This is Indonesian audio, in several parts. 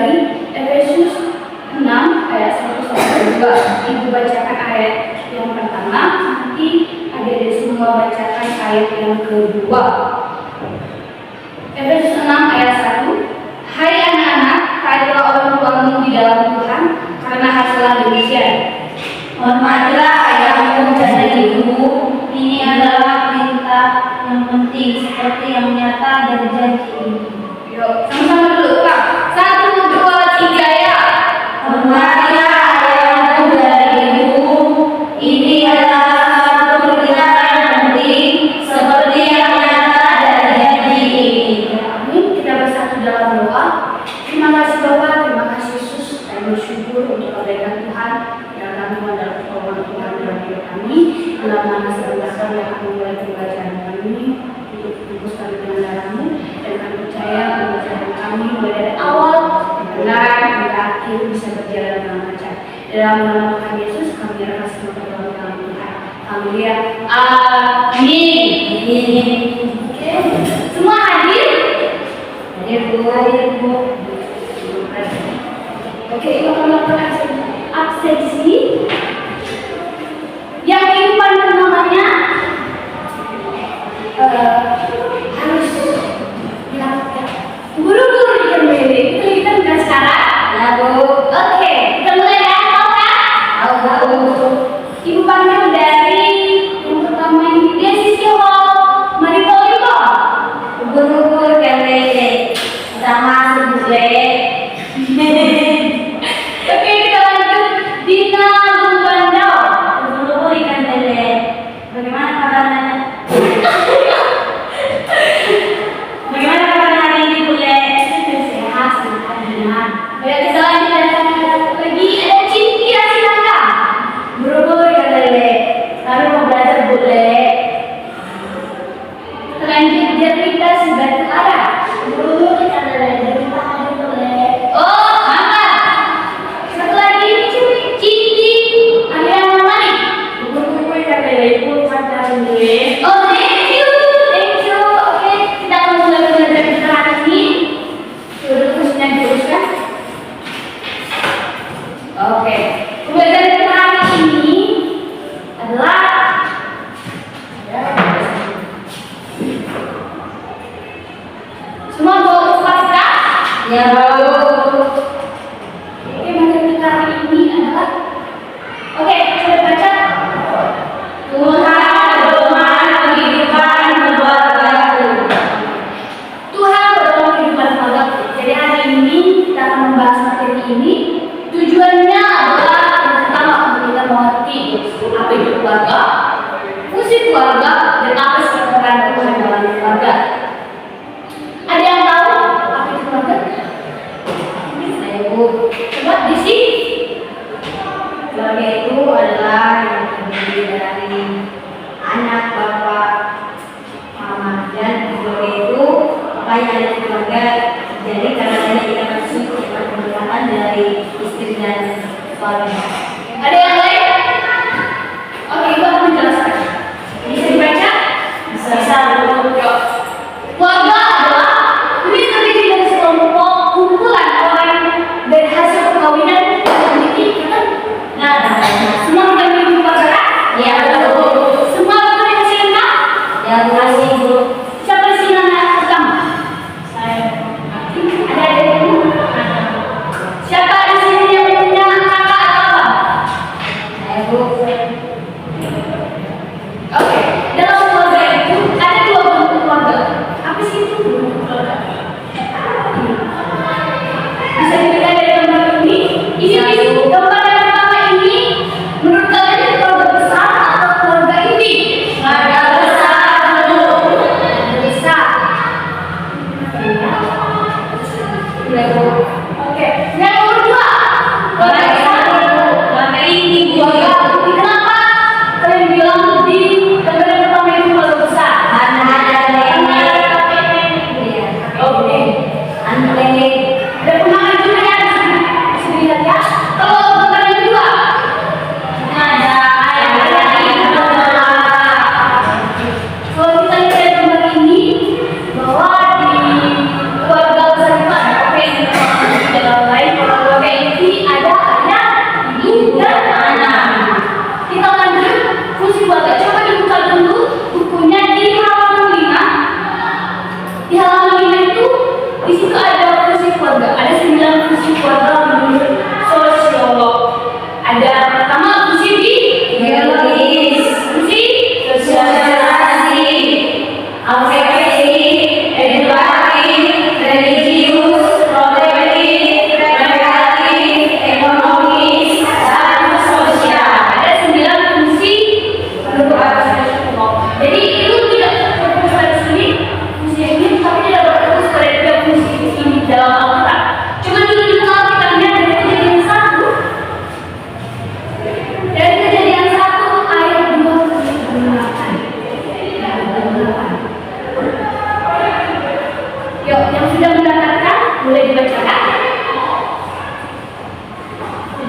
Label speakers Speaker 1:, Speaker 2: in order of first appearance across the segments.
Speaker 1: dari Efesus 6 ayat 1 sampai 2. Ibu bacakan ayat yang pertama, nanti adik-adik semua bacakan ayat yang kedua. Efesus 6 ayat 1. Hai anak-anak, taatilah orang tuamu di dalam Tuhan, karena hasilnya demikian.
Speaker 2: Hormatilah ayahmu dan ibumu. Ini adalah perintah yang penting seperti yang nyata dari janji ini.
Speaker 1: Yuk, sama-sama dulu, Pak. 1, 2, 3 ya.
Speaker 2: Hormatilah ayahmu dan ibumu. Ini adalah satu perintah yang penting seperti yang nyata dari janji ini.
Speaker 1: Amin. Kita bersatu dalam doa. Terima kasih Bapak, terima kasih Yesus. Kami bersyukur untuk kebaikan Tuhan yang kami dalam pertolongan Tuhan dalam hidup kami. Dalam nama sebentar yang kami mulai pembacaan kami untuk tebus kami dengan darah-Mu, dan kami percaya pembacaan kami mulai dari awal kebenaran hingga akhir bisa berjalan dengan lancar. Dalam nama Tuhan Yesus kami menyerahkan semua pertolongan dalam Tuhan. Kami lihat. Amin. Oke, semua hadir. Hadir Bu. Oke, kita akan melakukan absensi. Yang kehidupan namanya harus dilakukan. Buru-buru dikembali. Kita bukan sekarang.
Speaker 2: Ya Bu.
Speaker 1: Oke, kita mulai ya.
Speaker 2: Tahu.
Speaker 1: Ibu panggil dari yang pertama ini dia sisi hall. Mari Ibu.
Speaker 2: Ubur-ubur kembali sama sebule.
Speaker 1: Oke, kita lanjut. Dina Bundandau.
Speaker 2: Ubur-ubur ikan lele. Bagaimana kabarnya? Bagaimana kabarnya hari ini Bule?
Speaker 1: Sehat, sehat, sehat. Baik, kita lanjut lagi. Ada Cynthia Sinangga.
Speaker 2: Ubur-ubur ikan lele. Kami mau belajar Bule.
Speaker 1: Lanjut Jerita Subatu Ara.
Speaker 2: Ubur-ubur ikan lele. Jadi kita hadir Bule.
Speaker 1: Oh, mantap. Satu lagi Cindy Adriana Mani.
Speaker 2: Ubur-ubur ikan lele pun pacaran Bule.
Speaker 1: Oh, thank you. Oke, kita akan mulai belajar kita hari ini. Sudah terusnya diteruskan. Oke, pembelajaran kita hari ini adalah semua bawa Fatihah.
Speaker 2: Ya Bu.
Speaker 1: Oke, materi kita hari ini adalah coba baca.
Speaker 2: Tuhan berdoa kehidupan keluargaku.
Speaker 1: Tuhan berdoa kehidupan keluarga. Jadi hari ini kita akan membahas materi ini. Tujuannya adalah yang pertama untuk kita mengerti apa itu keluarga, fungsi keluarga, dan apa sih peran Tuhan dalam keluarga. Ada yang tahu apa itu keluarga?
Speaker 2: Saya Bu.
Speaker 1: Coba di sini.
Speaker 2: Keluarga itu adalah yang terdiri dari anak, bapak, mama, dan keluarga itu makanya ada keluarga. Jadi karena ada ikatan suku pernikahan dari istri dan suami.
Speaker 1: Ada yang lain? Oke, Ibu akan menjelaskan. Bisa dibaca?
Speaker 2: Bisa Bu.
Speaker 1: Keluarga adalah unit terdiri dari sekelompok kumpulan orang dari hasil perkawinan yang memiliki ikatan. Semua kita memiliki keluarga?
Speaker 2: Ya Bu.
Speaker 1: Semua kita dikasih nama?
Speaker 2: Ya Bu. Bu.
Speaker 1: Siapa di sini anak pertama?
Speaker 2: Saya.
Speaker 1: Ada yang siapa di sini yang punya kakak atau apa?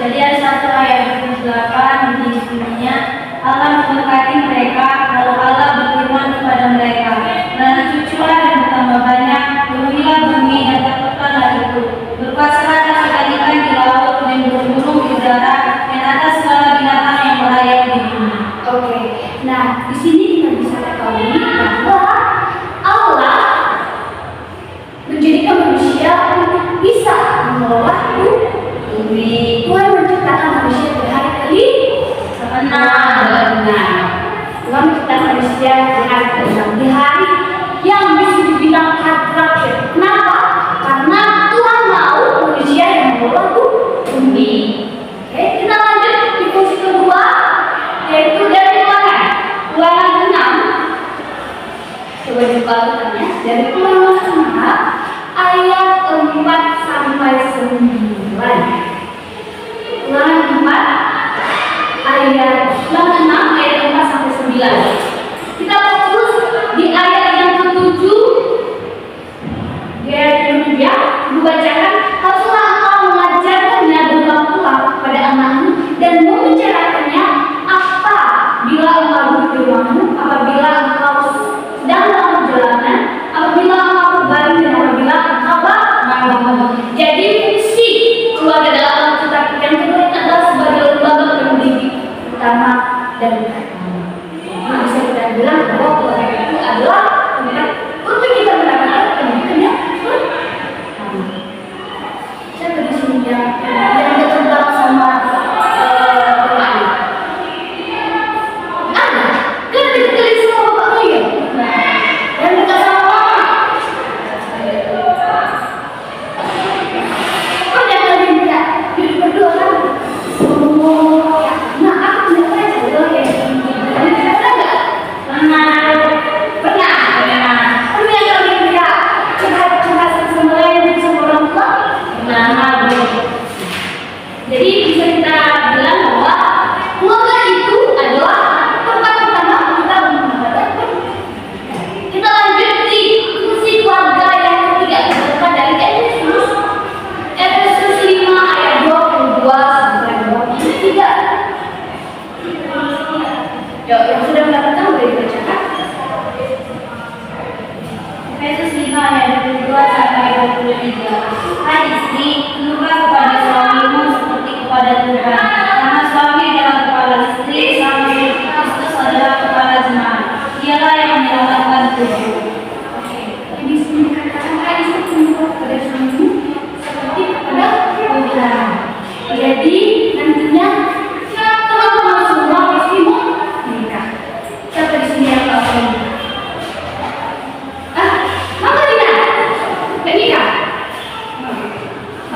Speaker 2: Kejadian 1 ayat 28 bunyinya, Allah memberkati mereka, lalu Allah berfirman kepada mereka, "Beranak cuculah dan bertambah banyak, penuhilah bumi dan takutkanlah itu, berkuasalah atas ikan di laut dan burung-burung di udara dan atas segala binatang yang berlayar di bumi."
Speaker 1: Oke, nah di sini kita bisa ketahui bahwa Allah menjadikan manusia untuk bisa mengelola bumi. Tuhan menciptakan manusia di hari ke-6. Tuhan menciptakan manusia di hari ke-6, di hari yang bisa dibilang hari terakhir. Kenapa? Karena Tuhan mau manusia yang mengelola bumi. Oke, kita lanjut di fungsi kedua, yaitu dari ulangan 6. Coba dibacakannya dari ulangan 6 ayat 4 sampai 9. Ulangan 4 ayat 4 sampai 9. Kita fokus di ayat yang ke-7. Di ayat ke-7 ya, dibacakan, "Haruslah engkau mengajarkannya berulang-ulang kepada anakmu dan membicarakannya apa bila engkau duduk di rumahmu, apabila engkau sedang dalam perjalanan, apabila engkau berbaring dan apabila engkau bangun." Jadi fungsi keluarga dalam Alkitab yang kedua itu adalah sebagai lembaga pendidik utama dan utama. Jadi bisa kita bilang bahwa keluarga itu adalah tempat untuk kita mendapatkan pendidikan yang utama. Saya tadi sini yang dekat banget sama Bapak. Ada, kan dekat sama Bapak ya? Yang dekat sama Mama. Kok jangan minta hidup berdua kan? Oh, nah aku punya pacar loh ya. Pernah nggak? Pernah. Pernah nggak minta curhat sama lain sama orang tua? Pernah. Jadi bisa kita bilang bahwa keluarga itu adalah tempat pertama kita mendapatkan pendidikan. Kita lanjut di fungsi keluarga yang ketiga, terdapat dari Efesus 5 ayat 22 sampai 23. Yuk, yang sudah mendapatkan boleh dibacakan.
Speaker 2: Efesus 5 ayat 22 sampai 23. Hai istri, tunduklah kepada suamimu seperti kepada Tuhan. Karena suami adalah kepala istri, sama seperti Kristus adalah kepala jemaat. Dialah yang menyelamatkan tubuh.
Speaker 1: Di sini dikatakan hai istri, tunduklah kepada suamimu seperti kepada Tuhan. Jadi nantinya teman-teman semua pasti mau menikah. Siapa di sini yang tahu menikah? Mama nikah? Gak nikah?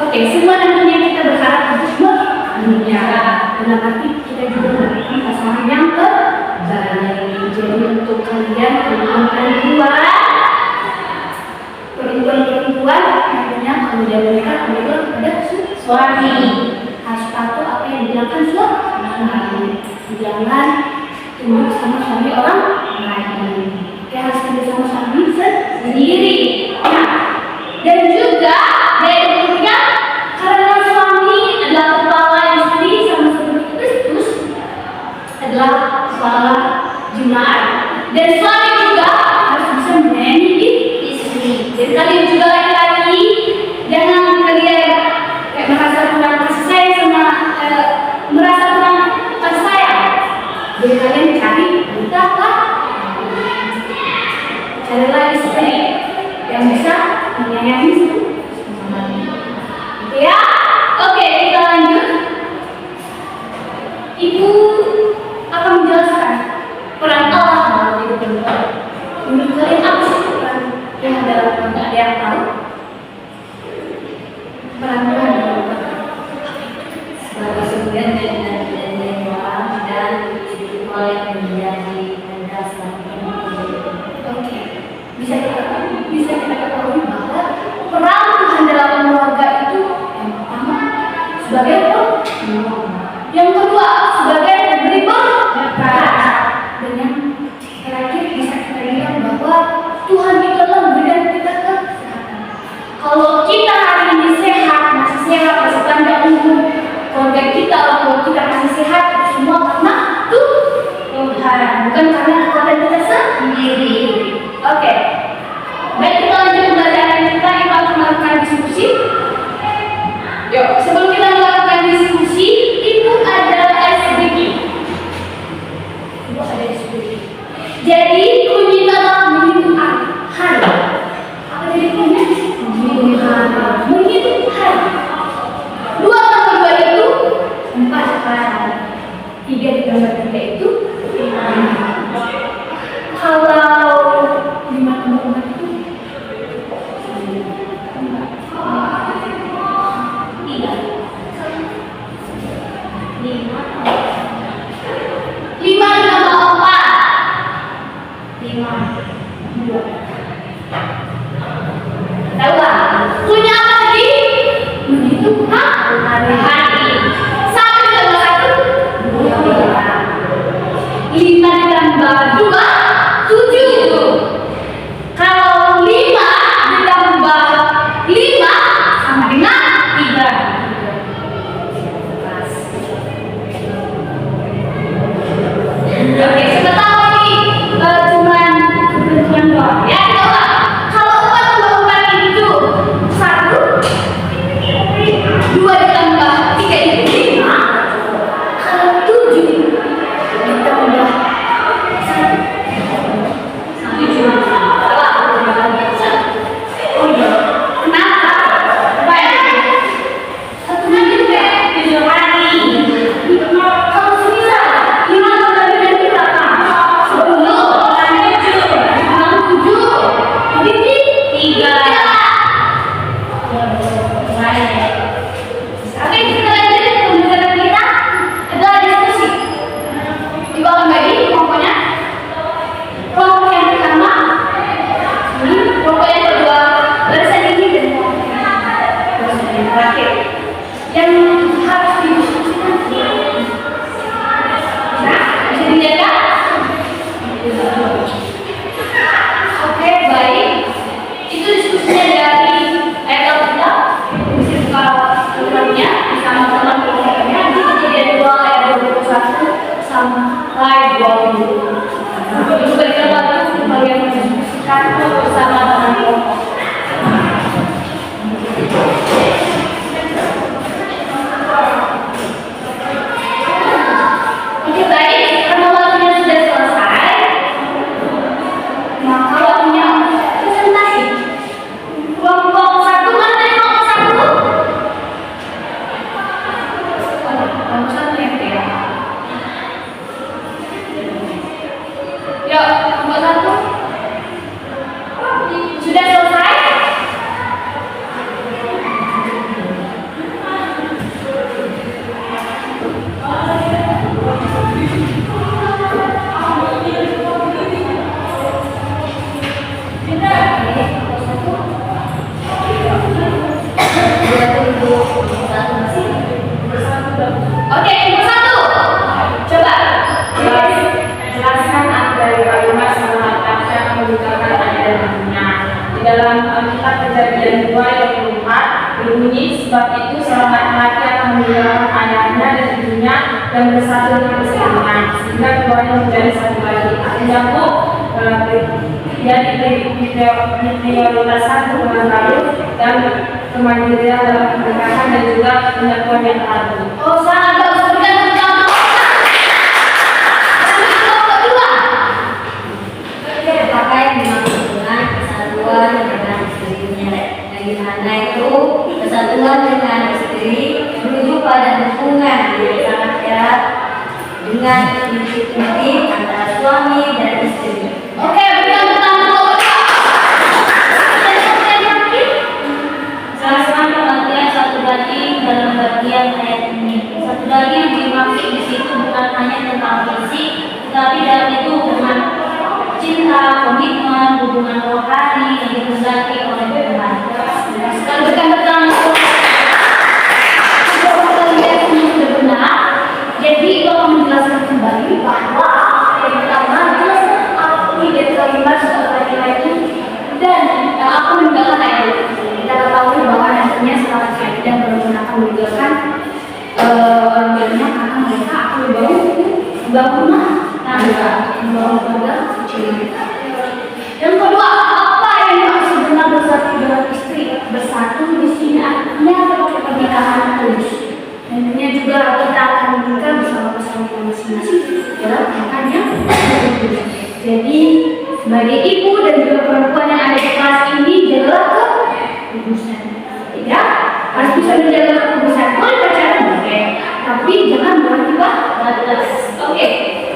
Speaker 1: Oke, semua nantinya kita berharap untuk menikah. Dalam arti kita juga mendapatkan pasangan yang terbaik. Jadi untuk kalian perempuan nantinya kalau dia menikah adalah kepada suami. Harus patuh apa yang dilakukan suami. Jangan tunduk sama suami orang lain. Kita harus tunduk sama suami sendiri. Nah, dan juga dari berikutnya, karena suami adalah kepala istri sama seperti Kristus adalah kepala jemaat, dan suami juga harus bisa menyayangi istri. Jadi kalian juga laki-laki jangan kalian kayak merasa kurang kasih sayang sama merasa kurang kasih sayang. Jadi kalian cari apa? Carilah istri yang bisa menyayangi suami. Ya, oke, kita lanjut. Ibu akan menjelaskan peran Allah dalam hidup kita. Menurut kalian apa sih peran yang dalam keluarga? Ada yang tahu? Peran Tuhan dalam keluarga
Speaker 2: Sebagai sumber dan orang dan itu yang menjadi dasar
Speaker 1: Oke, bisa kita ketahui bahwa peran Tuhan dalam keluarga itu yang pertama sebagai penolong, yang kedua sebagai pemberi berkat, dan yang terakhir bisa kita bilang bahwa Tuhan itu adalah memberikan kita kesehatan. Kalau kita hari ini sehat, masih sehat, masih panjang umur, keluarga kita
Speaker 2: hari.
Speaker 1: Satu ditambah satu, dua. 5 ditambah 2, 7. Kalau 5 ditambah 5 sama dengan 3. Oke, kita tahu ini cuman ketentuan doang. Ya, coba. Kalau 4 tambah 4 itu 1, 2 ditambah 3 itu 5. Kalau 7 ditambah 1, 7. Oh iya. Kenapa? Baik. Satu lagi deh.
Speaker 2: 7 hari.
Speaker 1: Kalau semisal 5 tambah 3 itu berapa? 10.
Speaker 2: Kurang 7.
Speaker 1: Kurang 7. Jadi 3. Oke, kita lanjut pembelajaran kita adalah diskusi. Ibu akan bagi kelompoknya. Kelompok yang pertama ini, kelompok yang kedua barisan ini, dan barisan yang terakhir yang harus didiskusikan. Nah, bisa dilihat kan? Oke, baik. Itu diskusinya dari ayat kita. Bisa buka tulisannya sama teman kelompoknya. Di kejadian 2 ayat 21 sama ayat 20. Itu kita bantu bagian mendiskusikan bersama teman kelompok. Oke, baik. Karena waktunya sudah selesai, maka waktunya presentasi. Kelompok 1, mana tadi kelompok 1? Kelompok 1 ya. Yuk, kelompok 1. Sudah selesai? Oke, kelompok 1. Coba.
Speaker 3: Jelaskan arti dari kalimat selamat pasca mengucapkan ayat dan bunyinya. Di dalam Alkitab Kejadian 2 ayat 24 berbunyi, sebab itu seorang laki akan meninggalkan ayahnya dan ibunya dan bersatu dengan istrinya, sehingga keduanya menjadi satu lagi. Artinya dia diprioritaskan hubungan baru dan kemandirian dalam pernikahan dan juga penyatuan yang teratur.
Speaker 1: Oh, sangat bagus. Berikan tepuk tangan. Lanjut kelompok 2.
Speaker 2: Pakai dimaksud dengan kesatuan dengan istrinya. Yang dimana itu kesatuan dengan istri merujuk pada hubungan yang sangat erat dengan inti antara suami dan istri.
Speaker 1: Oke, berikan tepuk tangan kelompok 2. Dan kelompok yang terakhir.
Speaker 2: Jelaskan pengertian satu daging dalam bagian ayat ini. Satu daging dimaksud di situ bukan hanya tentang fisik, tetapi dalam itu hubungan cinta, komitmen, hubungan rohani yang dikehendaki oleh Tuhan.
Speaker 1: Sekali berikan tepuk tangan kelompok 2. Jika kalian semua sudah benar, jadi Ibu akan menjelaskan kembali bahwa yang pertama jelaskan arti dari kalimat seperti itu, dan yang akan meninggalkan ayat itu. Kita ketahui bahwa nantinya setelah kejadian perempuan akan meninggalkan orang tuanya karena mereka akan membangun rumah tangga, membangun keluarga kecil mereka. Yang kedua, apa yang dimaksud dengan bersatu dengan istri? Bersatu di sini artinya pernikahan tulus. Tentunya juga kita akan menikah bersama pasangan kita masing-masing dalam pernikahan yang tulus. Jadi sebagai ibu dan juga perempuan yang ada di kelas ini, jagalah kekudusan. Ya, harus bisa menjaga kekudusan. Boleh pacaran boleh, tapi jangan berakibat batas. Oke.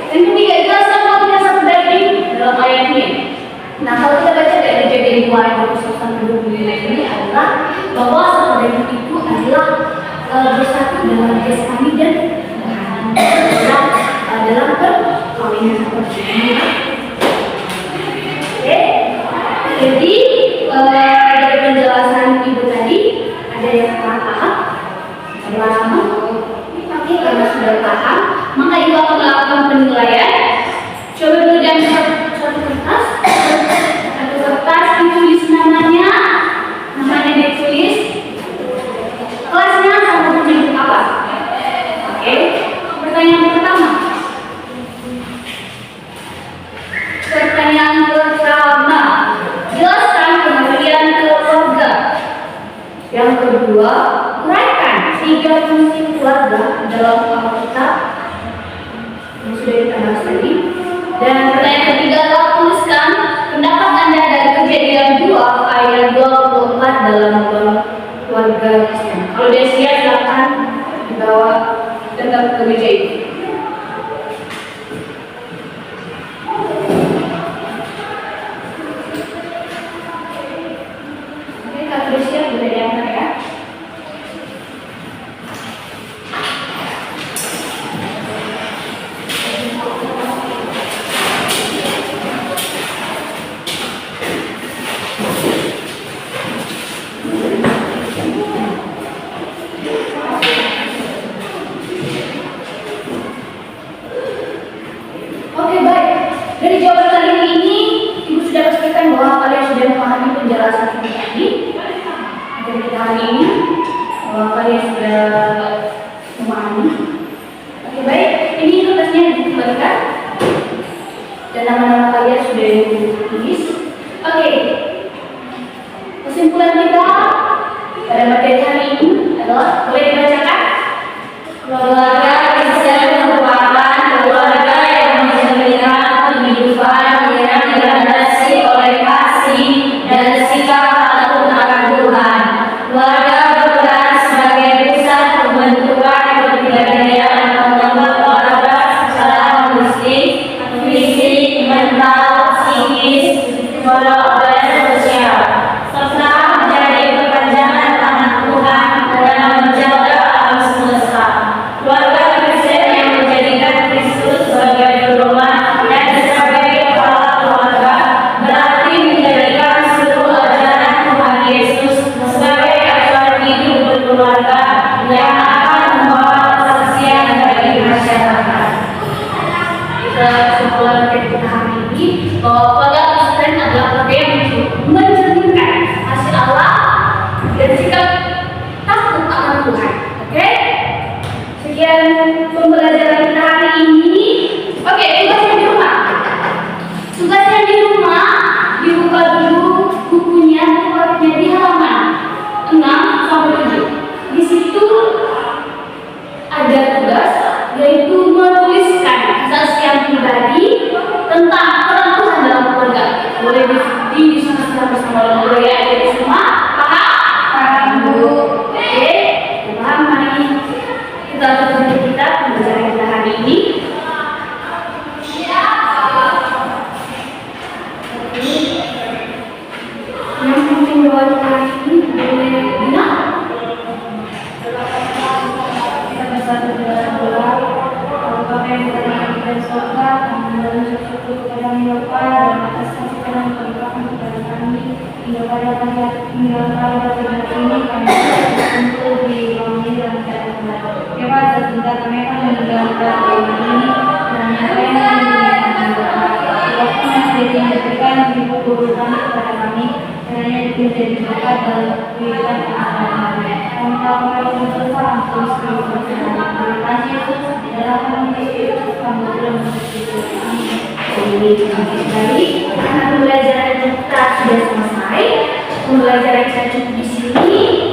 Speaker 1: Yang ketiga, jelaskan artinya satu daging dalam ayat ini. Nah, kalau kita baca dari Kejadian 2 ayat 21 sampai 25 ini adalah bahwa satu daging itu adalah bersatu dalam jasmani dan rohani dalam perkawinan seperti ini. Oke, jadi dari penjelasan ibu tadi ada yang salah paham? fungsi keluarga dalam Alkitab yang sudah kita bahas tadi. Dan pertanyaan ketiga adalah tuliskan pendapat Anda dari Kejadian 2 ayat 24 dalam keluarga Kristen. Kalau dia siap silakan dibawa tetap ke meja itu. Oke, Kak Krisya boleh diantar ya. Oke, baik. Dari jawaban kali ini, Ibu sudah pastikan bahwa kalian sudah memahami penjelasan ini tadi. Dari kita hari ini, bahwa kalian sudah memahami. Oke, baik. Ini kertasnya dikembalikan. Dan nama-nama kalian sudah ditulis. Oke. Kesimpulan kita pada materi hari ini adalah, boleh dibacakan?
Speaker 2: Keluarga Kristen merupakan keluarga yang mencerminkan kehidupan yang dilandasi oleh kasih dan sikap takut akan Tuhan. Keluarga berperan sebagai pusat pembentukan kepribadian atau tempat keluarga secara holistik, fisik, mental, psikis, moral, dan sosial, serta menjadi perpanjangan tangan Tuhan dalam menjaga alam semesta. Keluarga Kristen yang menjadikan Kristus sebagai pedoman dan sebagai kepala keluarga berarti menjadikan seluruh ajaran Tuhan Yesus sebagai ajaran hidup berkeluarga yang akan membawa kesaksian bagi masyarakat.
Speaker 1: Kesimpulan kita hari ini bahwa keluarga Kristen adalah keluarga yang mencerminkan kasih Allah dan sikap takut akan Tuhan. Oke? Sekian pembelajaran kita hari ini. Oke, tugasnya di rumah. Tugasnya di rumah, dibuka dulu bukunya, tepatnya di halaman 6 sampai 7. Di situ ada tugas, yaitu menuliskan kesaksian pribadi tentang peran Tuhan dalam keluarga. Boleh didiskusikan bersama orang tua ya, jadi semua paham? Paham, Bu. Oke, paham. Mari kita lanjutkan kita pembelajaran kita hari ini. Yang penting bahwa hari ini boleh dengar. Kita bersatu dalam doa. Bapa yang berada di surga, kami bersyukur kepada-Mu ya Bapa, dan atas kasih dan kebaikan kepada kami. Hingga pada hari ini kami berkumpul di ruang ini dalam keadaan benar. Ya Pak, sebentar kami akan meninggalkan ruangan ini dan nyata yang kami doa. Waktu yang diberikan ibu guru kami kepada kami, kiranya itu menjadi berkat dalam kehidupan kami. Kami tahu kami berdosa ampun segala dosa. Terima kasih Yesus. Dalam nama Yesus kami berdoa. Amin. Baik, karena pembelajaran kita sudah selesai. Pembelajaran kita cukup di sini.